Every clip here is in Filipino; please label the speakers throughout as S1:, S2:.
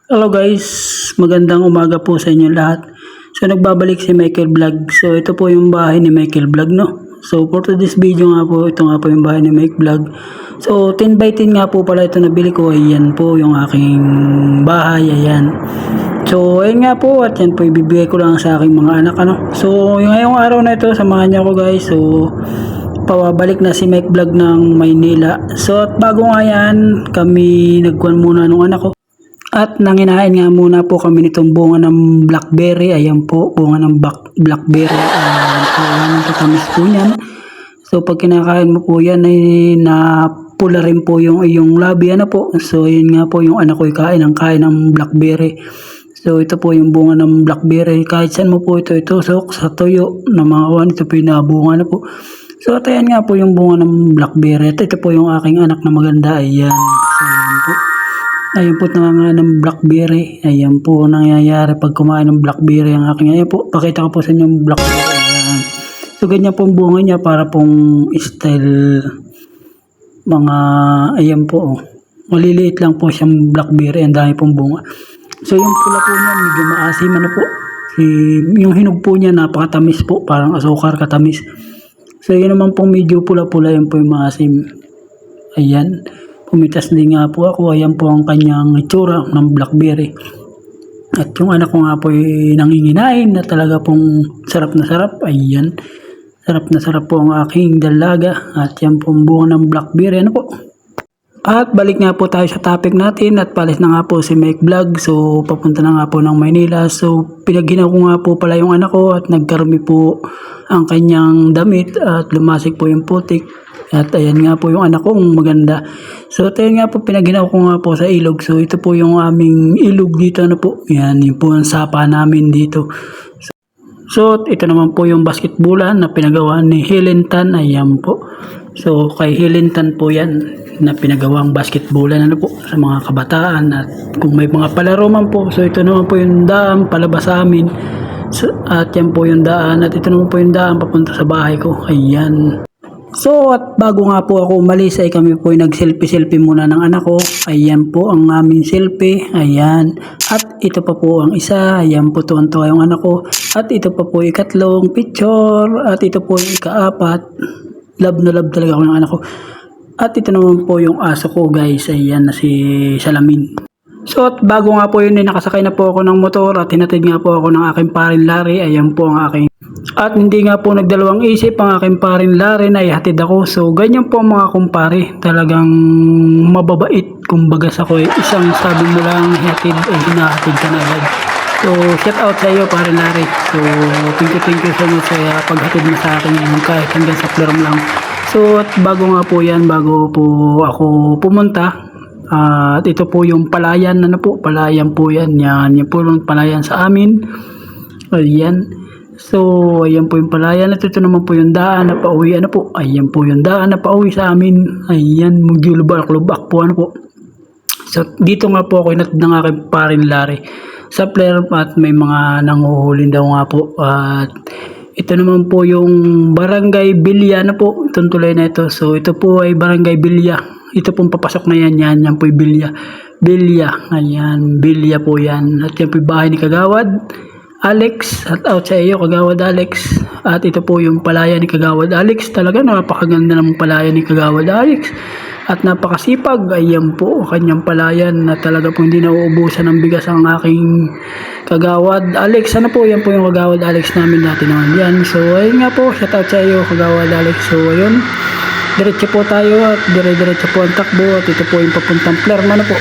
S1: Hello guys, magandang umaga po sa inyo lahat. So nagbabalik si Michael Vlog. So ito po yung bahay ni Michael Vlog, no. So for today's video nga po, ito nga po yung bahay ni Mike Vlog. So 10 by 10 nga po pala ito nabili ko. Ayan po yung aking bahay, ayan. So ayun nga po, at yan po ibibigay ko lang sa aking mga anak, ano. So yung ngayong araw na ito, samahan niyo ako guys. So pabalik na si Mike Vlog ng Maynila. So at bago nga yan, kami nagkuhan muna nung anak ko. At nanginain nga muna po kami nitong bunga ng blackberry. Ayan po, bunga ng blackberry. Ayan po, ang tatamis po niyan. So pag kinakain mo po yan ay napula rin po yung iyong labi. Ano po? So yun nga po yung anak ko kain ng blackberry. So ito po yung bunga ng blackberry. Kahit saan mo po ito itusok sa tuyo na mga kawan, ito po yung nabunga na po. So at ayan nga po yung bunga ng blackberry. At ito po yung aking anak na maganda. Ayan. So ayan po. Ayun po nga ng blackberry. Ayan po nangyayari pag kumain ng blackberry ang aking. Ayan po, pakita ko po sa inyo yung blackberry. Ayan. So ganyan po ang bunga niya para pong style mga, ayan po. Maliliit lang po siyang blackberry. Ang dami pong bunga. So yung pula po niya medyo maasim, ano po. Yung hinog po niya napakatamis po. Parang asukar katamis. So yun naman pong medyo pula-pula, yun po yung maasim. Ayan. Pumitas din nga po ako. Ayan po ang kanyang itsura ng blackberry. At yung anak ko nga po ay nanginginain na talaga pong sarap na sarap. Ayan. Sarap na sarap po ang aking dalaga. At yan pong bunga ng blackberry. Ano po? At balik nga po tayo sa topic natin. At palis na nga po si Mike Vlog. So papunta na nga po ng Maynila. So pinaghinaw ko nga po pala yung anak ko. At nagkarumi po ang kanyang damit. At lumasik po yung putik. At ayan nga po yung anak kong maganda. So ito nga po, pinaghinaw ko nga po sa ilog. So ito po yung aming ilog dito, ano po. Yan, yun po ang sapa namin dito. So ito naman po yung basketballan na pinagawa ni Helen Tan. Ayan po. So kay Helen Tan po yan na pinagawang basketballan, ano po, sa mga kabataan. At kung may mga palaro man po. So ito naman po yung daan palabas sa amin. So, at yan po yung daan. At ito naman po yung daan papunta sa bahay ko. Ayan. So at bago nga po ako umalis ay kami po ay nag-selfie muna ng anak ko. Ayan po ang aming selfie. Ayan. At ito pa po ang isa. Ayan po, tuwan-tuwa yung anak ko. At ito pa po yung ikatlong picture. At ito po yung ikaapat. Love na love talaga ako ng anak ko. At ito naman po yung aso ko guys. Ayan na si Salamin. So at bago nga po yun ay nakasakay na po ako ng motor at hinatid nga po ako ng aking parin Larry. Ayan po ang aking. At hindi nga po nagdalawang isip ang aking parin Larry na ihatid ako. So ganyan po ang mga kumpare. Talagang mababait. Kumbaga sa ko isang sabi mo lang ihatid ay hinahatid ka na agad. So shout out sa iyo parin Larry. So thank you so much sa paghatid mo sa akin kahit hanggang sa Flerm lang. So at bago nga po yan, bago po ako pumunta. At ito po yung palayan, ano po, palayan po yan, yan po yung palayan sa amin. Ayan. So ayan po yung palayan. At ito naman po yung daan na pauwi, ano po, ayan po yung daan na pauwi sa amin. Ayan, maglubak po, ano po. So dito nga po ako inatid ng aking parin Larry sa player at may mga nanguhulin daw nga po. At ito naman po yung Barangay Bilya, ano po, itong tulay na ito. So ito po ay Barangay Bilya. Ito pong papasok na yan po yung Bilya, ayan, Bilya po yan. At yan po yung bahay ni Kagawad Alex, at out sa iyo Kagawad Alex. At ito po yung palaya ni Kagawad Alex, talaga napakaganda ng palaya ni Kagawad Alex. At napakasipag, ayan po, kanyang palayan na talaga po hindi nauubusan ng bigas ang aking Kagawad Alex. Ano po, yan po yung Kagawad Alex namin natin naman yan. So ayun nga po, shout out sa iyo Kagawad Alex. So ayun. Diretso po tayo at dire-diretso po ang takbo at ito po yung papuntang Flerm, ano po.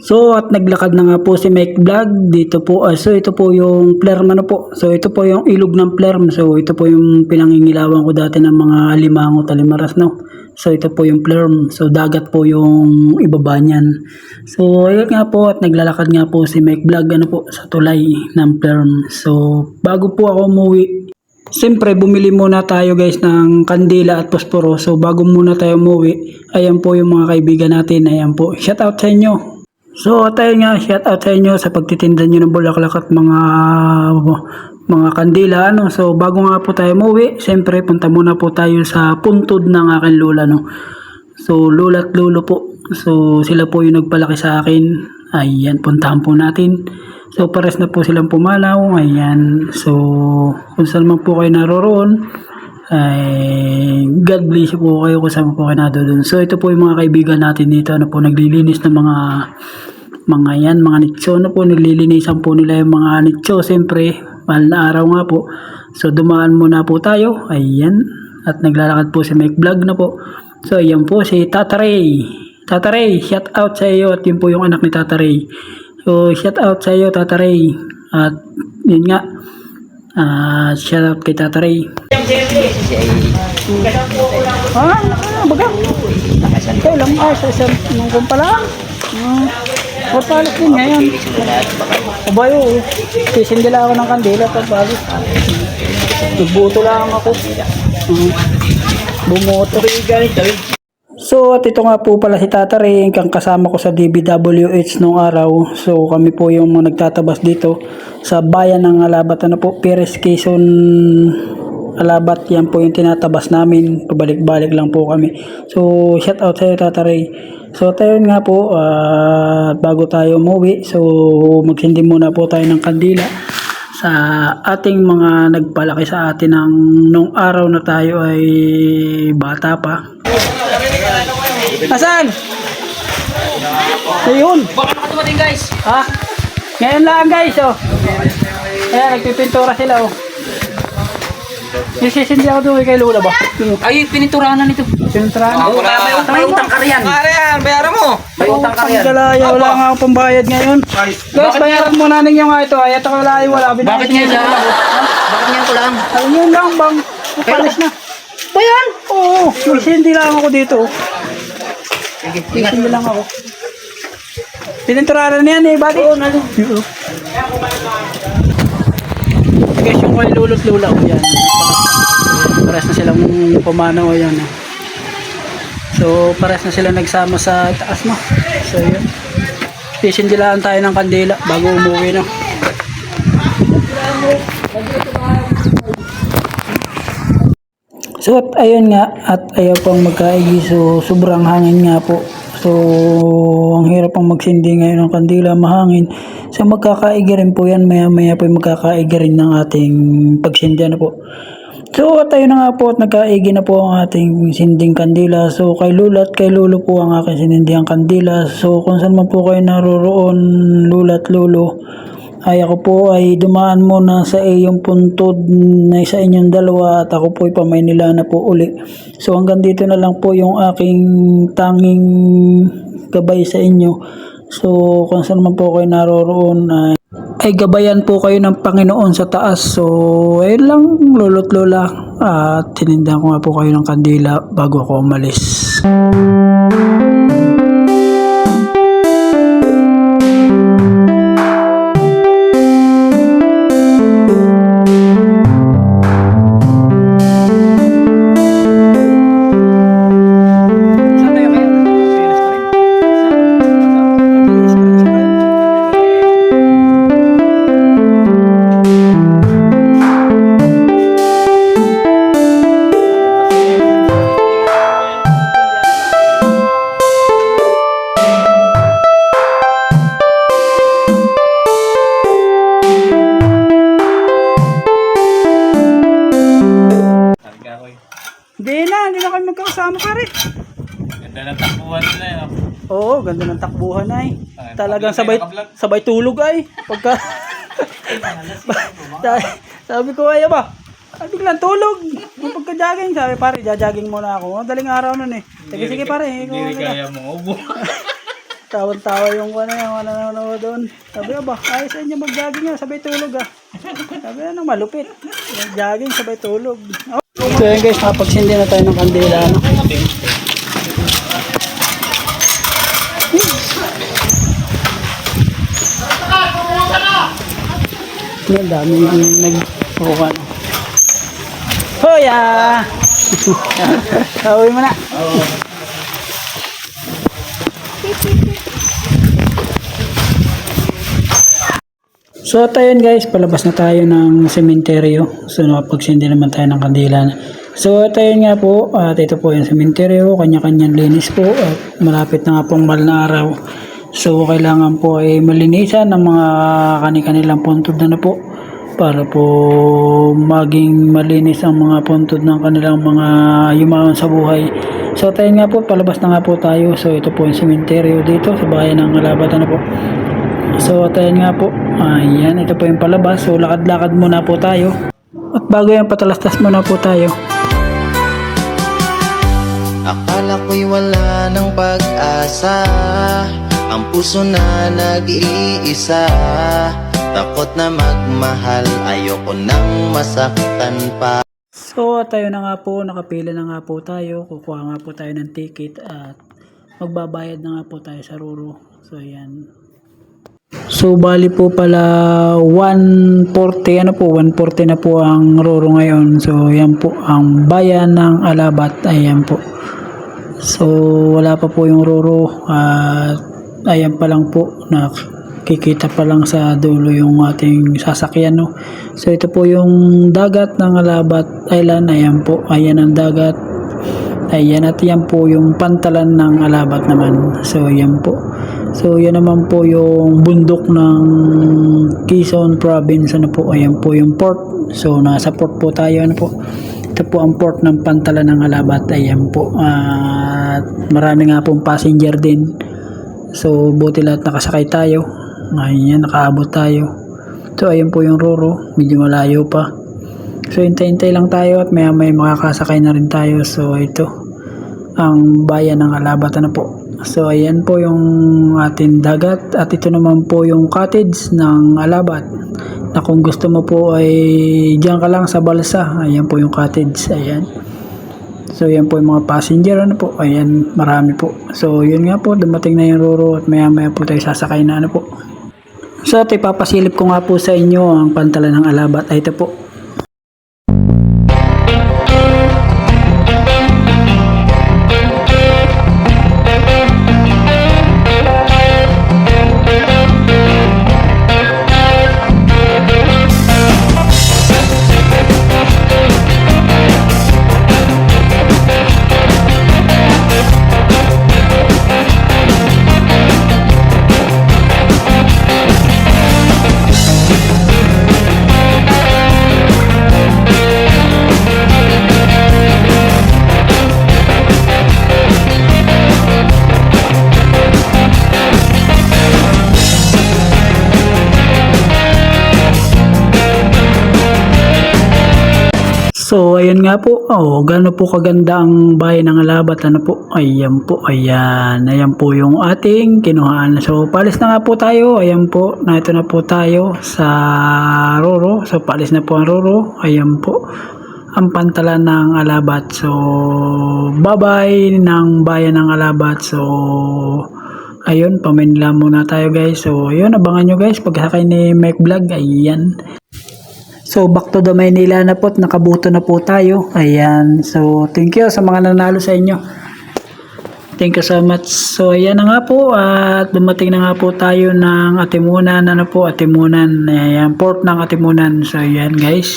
S1: So at naglakad na nga po si Mike Vlog dito po. So ito po yung Flerm, ano po. So ito po yung ilog ng Flerm. So ito po yung pinangingilawan ko dati ng mga alimango, talimaras, no. So ito po yung Flerm. So dagat po yung ibaba niyan. So ayun nga po at naglalakad nga po si Mike Vlog, ano po, sa tulay ng Flerm. So bago po ako umuwi, siyempre bumili muna tayo guys ng kandila at posporo. So bago muna tayo umuwi, ayan po yung mga kaibigan natin. Ayan po, shout out sa inyo. So tayo nga, shout out sa inyo sa pagtitinda nyo ng bulaklak at mga kandila, ano. So bago nga po tayo umuwi, siyempre punta muna po tayo sa puntod ng aking lola, no. So lola at lolo po. So sila po yung nagpalaki sa akin. Ayan, puntahan po natin. So, pares na po silang pumalaw. Ayan. So, kung saan man po kayo naroroon, ay God bless po kayo kung saan po kayo nadoon. So, ito po yung mga kaibigan natin dito. Ano po, naglilinis ng mga yan, mga nitso. Ano po, naglilinisan po nila yung mga nitso. Siyempre, mahal na araw nga po. So, dumaan muna po tayo. Ayan. At naglalakad po si Mike Vlog na po. So, ayan po si Tata Ray. Tata Ray, shout out sa iyo. At yun po yung anak ni Tata Ray. So, shout out sa iyo, Tata Ray. At yun nga, shout out kay Tata Ray. Baga? Kaya lang, sa isang nung pala. Papalit din ngayon. Abayo, sisindila ako ng kandila. Papalit. Nagbuto lang ako. Bumoto. So, at ito nga po pala si Tata Ray, kang kasama ko sa DBWH nung araw. So, kami po yung mga nagtatabas dito sa bayan ng Alabat. Ano po, Perez, Quezon, Alabat. Yan po yung tinatabas namin. Pabalik-balik lang po kami. So, shout out sa iyo, Tata Ray. So, tayo nga po, bago tayo umuwi, so, magsindi muna po tayo ng kandila sa ating mga nagpalaki sa atin nung araw na tayo ay bata pa. Asan? Ayun.
S2: Baka nakatumating guys.
S1: Ha? Ngayon lang guys, oh. Ayan, nagpipintura sila, oh. Isisindi ako doon kay Lola ba?
S2: Ay, pininturahan na nito.
S1: Pininturahan?
S2: Oo, may utang ka riyan.
S3: Ayan, bayaran mo.
S2: May utang ka riyan.
S1: Pagkalaya, wala nga akong pambayad ngayon. Guys, bayaran mo na ninyo nga ito. Ay, ito kalaya, wala.
S2: Bakit ngayon lang? Bakit ngayon ko lang?
S1: Ay, yun lang bang. Palis na. Bayan? Oo, isindi lang ako dito. Isindi lang ako. Pininturahan na yan eh, buddy. Oo, nalo. Guys, yung kay lulot lula ko yan. Pares na silang pumanaw yan. So, pares na sila nagsama sa taas mo. So, yun. Sisindilaan tayo ng kandila bago umuwi na. So, at ayun nga, at ayaw pang magkaigi. So, sobrang hangin nga po. So, ang hirap pang magsindi ngayon ng kandila, mahangin. So, magkakaigi rin po yan. Maya-maya po magkakaigi rin ng ating pagsindi na po. So, at ayun na nga po at nagkaigi na po ang ating sinding kandila. So, kay Lula at kay Lolo po ang aking sininding kandila. So, kung saan man po kayo naroroon, Lula at Lolo, ay ako po ay dumaan muna sa iyong puntod na sa inyong dalawa at ako po ay pamaynila na po uli. So hanggang dito na lang po yung aking tanging gabay sa inyo. So kung saan man po kayo naroroon ay gabayan po kayo ng Panginoon sa taas. So ayun lang, lolo't lola, at sinindahan ko nga po kayo ng kandila bago ako umalis. Hindi na kayo magkakasama ka rin.
S3: Ganda ng takbuhan nila yun.
S1: Oo, ganda ng takbuhan ay. Talagang sabay tulog ay. Pagka sabi ko ay ba? Biglang tulog. Pagka-jogging, sabi pare, jogging muna ako. Daling araw nun eh. Sige pare.
S3: Hindi kaya mo ubo.
S1: Tawan-tawa yung nanonood doon. Sabi ba, ayos sa inyo mag-jogging yan, sabay tulog ah. Sabi malupit. Jogging, sabay tulog. So yun guys, nakapagsindi na tayo ng kandila. No? Ang dami nag-puka. Hoy ah! Uwi mo na. So at ayun guys, palabas na tayo ng sementeryo. So napagsindi naman tayo ng kandila. So at ayun nga po, at ito po yung sementeryo, kanya-kanyang linis po. At malapit na nga pong mahal na araw. So kailangan po ay malinisan ng mga kanilang puntod na po para po maging malinis ang mga puntod ng kanilang mga yumaon sa buhay. So tayo nga po, palabas na nga po tayo. So ito po yung sementeryo dito sa bayan ng Alabatan na po. So tayo nga po, ayan, ito po yung palabas. So lakad-lakad muna po tayo. At bago yan, patalastas muna po tayo.
S4: Akala ko'y wala ng pag-asa, ang puso na nag-iisa. Takot na magmahal, ayoko nang masaktan pa.
S1: So tayo na nga po, nakapila na nga po tayo. Kukuha nga po tayo ng ticket at magbabayad na nga po tayo sa Ruro. So ayan. So bali po pala 140 140 na po ang Ruro ngayon. So yan po ang bayan ng Alabat. Ayan po. So wala pa po yung Ruro at ayan pa lang po, nakikita pa lang sa dulo yung ating sasakyan, no. So ito po yung dagat ng Alabat Island. Ayan po, ayan ang dagat. Ayan, at yan po yung pantalan ng Alabat naman. So yan po. So yan naman po yung bundok ng Quezon Province. Ano po, ayan po yung port. So nasa port po tayo. Ano po, ito po ang port ng pantalan ng Alabat. Ayan po. At marami nga pong passenger din. So buti lahat nakasakay tayo. Ayan, nakaabot tayo. So ayan po yung Ruro. Medyo malayo pa. So hintay-hintay lang tayo at may makakasakay na rin tayo. So ito ang bayan ng Alabat na po. So ayan po yung ating dagat at ito naman po yung cottage ng Alabat, na kung gusto mo po ay diyan ka lang sa balsa. Ayan po yung cottage. Ayan. So ayan po yung mga passenger, ano po. Ayan, marami po. So yun nga po, dumating na yung Ruro at maya maya po tayo sasakay na, ano po. So at ipapasilip ko nga po sa inyo ang pantalan ng Alabat. Ay ito po. So ayan nga po, gaano po kaganda ang bayan ng Alabat, ano po. Ayan po, ayan. Ayan po yung ating kinuhaan. So palis na nga po tayo. Ayan po, ito na po tayo sa Ruro. So palis na po ang Ruro. Ayan po ang pantalan ng Alabat. So bye-bye ng bayan ng Alabat. So ayun, paminla muna tayo guys. So ayun, abangan nyo guys pagsakay ni Mike Vlog. Ayan. So back to the Maynila na po, nakabuto na po tayo. Ayan. So thank you sa mga nanalo sa inyo. Thank you so much. So ayan na nga po, at dumating na nga po tayo ng Atimunan. Ano po, Atimunan. Ayan, port ng Atimunan. So ayan guys.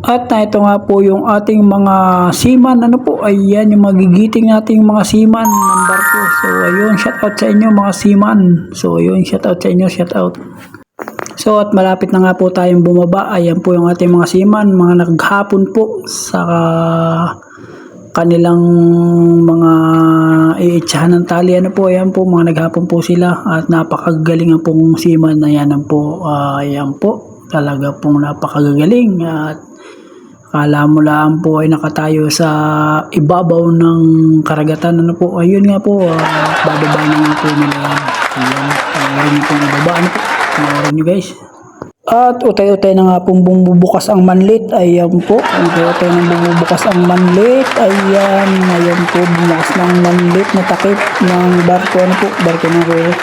S1: At ito nga po yung ating mga seaman. Ano po, ayan yung magigiting nating mga seaman ng barko. So ayun, shout out sa inyo mga seaman. So ayun, shout out sa inyo, shout out. So at malapit na nga po tayong bumaba. Ayan po yung ating mga seaman, mga naghapon po sa kanilang mga iitsahan ng tali. Ano po, ayan po, mga naghapon po sila at napakagaling ang pong seaman. Ayan po, ayan po, talaga pong napakagaling. At kala mo lang po ay nakatayo sa ibabaw ng karagatan. Ano po, ayun nga po, bababa na nga po nila. Ayan, ayun po ibaba. Ano po, panoorin nyo guys. At utay-utay na nga pong bumubukas ang manlit. Ayan po, utay-utay na bumubukas ang manlit. Ayan, ayan po, bumukas ng manlit na takip ng barko. Ano po, barko ng Ruro.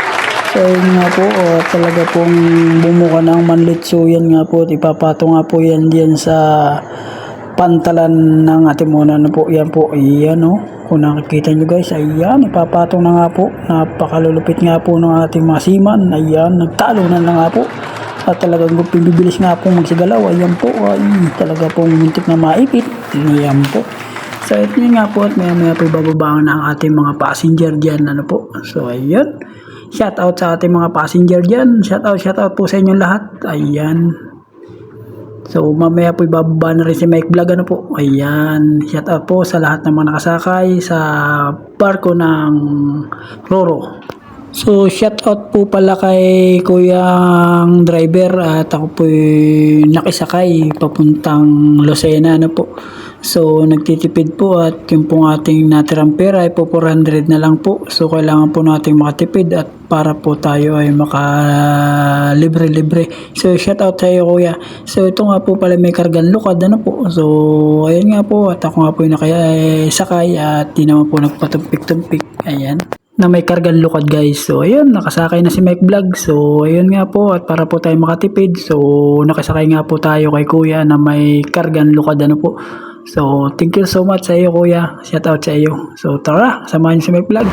S1: So yun nga po, talaga pong bumuka ng manlit. So yan nga po, ipapato nga po yan diyan sa pantalan ng Atimunan. Ano po, yan po, ayan o. Kung nakikita nyo guys, ayan, ipapatong na nga po. Napakalulupit nga po ng ating mga seaman. Ayan, nagtalunan na nga po. At talagang bibilis nga po magsigalaw. Ayan po, ay talaga pong muntik na maipit. Ayan po. So ito nga po at maya po ibababa na ang ating mga passenger dyan. Ano po? So ayun. Shout out sa ating mga passenger dyan. Shout out po sa inyong lahat. Ayan. So mamaya po ibababa na rin si Mike Vlog. Ano po? Ayan. Shout out po sa lahat ng mga nakasakay sa barko ng Roro. So shout out po pala kay kuyang driver at ako po nakisakay papuntang Lucena na po. So nagtitipid po at yung pong ating natirang pera ay po 400 na lang po. So kailangan po nating makatipid at para po tayo ay libre. So shout out sa iyo kuya. So ito nga po pala may kargan lukad ano po. So ayun nga po at ako nga po yung nakasakay at di naman po nagpatumpik-tumpik. Ayan. Na may kargan lukad guys. So ayun, nakasakay na si Mike Vlog. So ayun nga po at para po tayo makatipid. So nakasakay nga po tayo kay kuya na may kargan lukad ano po. So thank you so much sa iyo kuya. Shout out sa iyo. So tara, samahan niyo si Mike Vlog.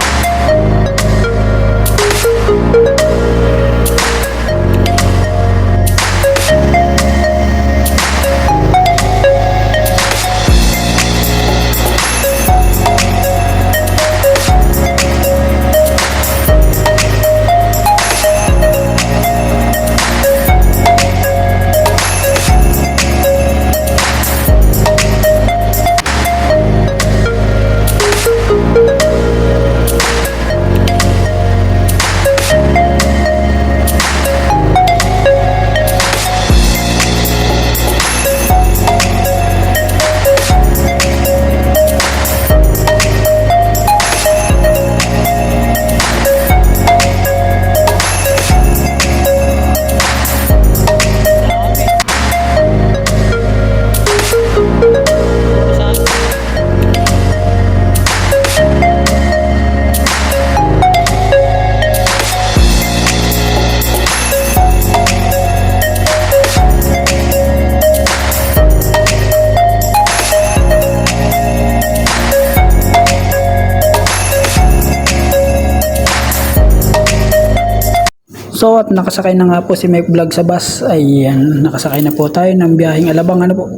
S1: So at nakasakay na nga po si Mike Vlog sa bus. Ayan, nakasakay na po tayo ng biyaheng Alabang ano po.